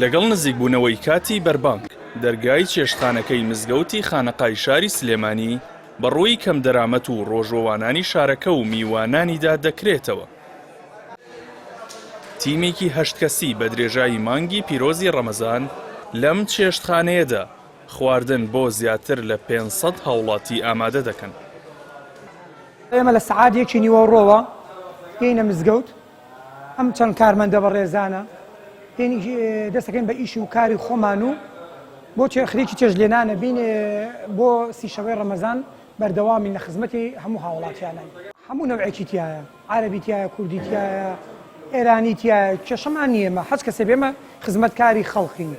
لەگەڵ نزیکبوونەوەی کاتی بەربانگ دەرگای چێشتخانەکەی مزگەوتی خانەقای شاری سلێمانی بەڕووی کەم دەرامەت و ڕۆژۆوانانی شارەکە و میوانانیدا دەکرێتەوە. تیمێکی 8 کەسی بە درێژایی مانگی پیرۆزی ڕەمەزان لەم چێشتخانەیەدا خواردن بۆ زیاتر لە 500 هاوڵاتی ئامادە دەکەن. ئێمە لە سەعات 1:15 گەینە مزگەوت، ئەم چەند کارمەندە بە ڕێزانە دەستەکەین بە ئیش و کاری خۆمان و بۆ خرێکی چێژلێنانە بینێ بۆ سیشەوەی ڕەمەزان بەردەوامی لە خزمەتی هەموو هاوڵاتیانە. هەموو نەوعێکی تایە، عەرەبی تایە، کوردی تایە، ئێرانی تایە، کێشەمان نییە. ئێمە هەچ کەسێ بێمە خزمەتکاری خەڵقین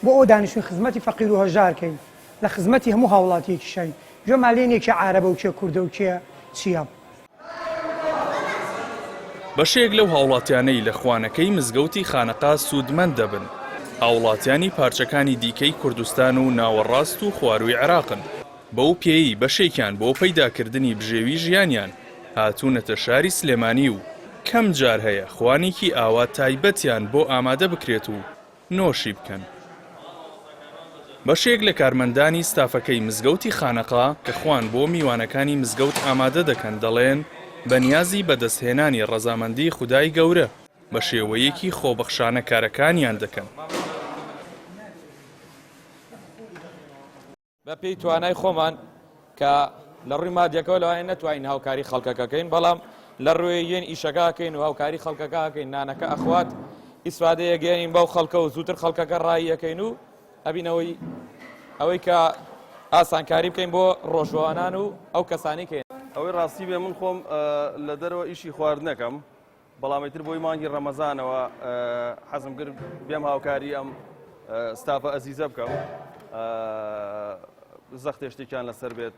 بۆ ئەو دانیشتووی خزمەتی فەقیر و هەژارکەین لە خزمەتی هەموو هاوڵاتیەکی شین. گوێمان لێ نییە کێ عەرەبە و کێ کوردە و کێ چییە. بەشێک لەو هاوڵاتیانەی لە خوانەکەی مزگەوتی خانەقا سوودمەند دەبن. هاوڵاتیانی پارچەکانی دیکەی کوردستان و ناوەڕاست و خواروی عێراقن. بەو پێی بەشێکیان بۆ پەیداکردنی بژێوی ژیانیان هاتوونەتە شاری سلێمانی و کەم جار هەیە خوانێکی ئاوا تایبەتیان بۆ ئامادە بکرێت و نۆشی بکەن. بەشێک لە کارمەندانی ستافەکەی مزگەوتی خانەقا کە خوان بۆ میوانەکانی مزگەوت ئامادە دەکەن دەڵێن بەنیازی بەدەستهێنانی ڕەزامەندی خودای گەورە بە شێوەیەکی خۆبەخشانە کارەکانیان دەکەن. بە پێی توانای خۆمان کە لە ڕووی مادیەکەەوە لەوانێ نەتوانین هاوکاری خەڵکەکەکەین، بەڵام لە ڕووی یەن ئیشەکەکەین و هاوکاری خەڵکەکەکەین نانەکە ئەخوات ئیسفادەیە گەێنین بەو خەڵکە و زووتر خەڵکەکە ڕاییەکەین و ئەبینەوەی ئەوەی کە ئاسانکاری بکەین بۆ ڕۆژوانان و ئەو کەسانی کەین. ئەوەی ڕاستی بێ من خۆم لە دەرەوە ئیشی خواردنەکەم، بەڵامەتر بۆی مانگی ڕەمەزانەوە حەزم کرد بێم هاوکاری ئەم ستافە ئەزیزە بکەم، زەختێ شتێکیان لەسەر بێت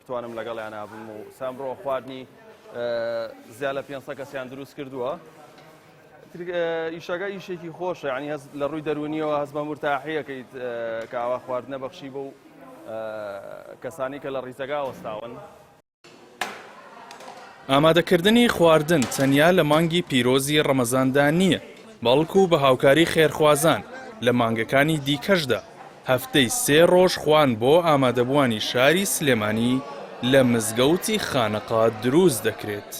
بتوانم لەگەڵیان هابم و سامڕۆ خواردنی زیاد لە 500 کەسیان دروست کردووە. ئیشەکە ئیشێکی خۆشە، ینی هەز لە ڕووی دەرونیەوە هەز بە مرتاحیەکەیت کە ئاوا خواردنە بەخشی بۆ کەسانی کە لە ڕیزەکە وەستاون. ئامادەکردنی خواردن تەنیا لە مانگی پیرۆزی ڕەمەزاندا نییە، بەڵکو بە هاوکاری خێرخوازان لە مانگەکانی دیکەشدا هەفتەی 3 ڕۆژ خوان بۆ ئامادەبوانی شاری سلێمانی لە مزگەوتی خانەقا دروست دەکرێت.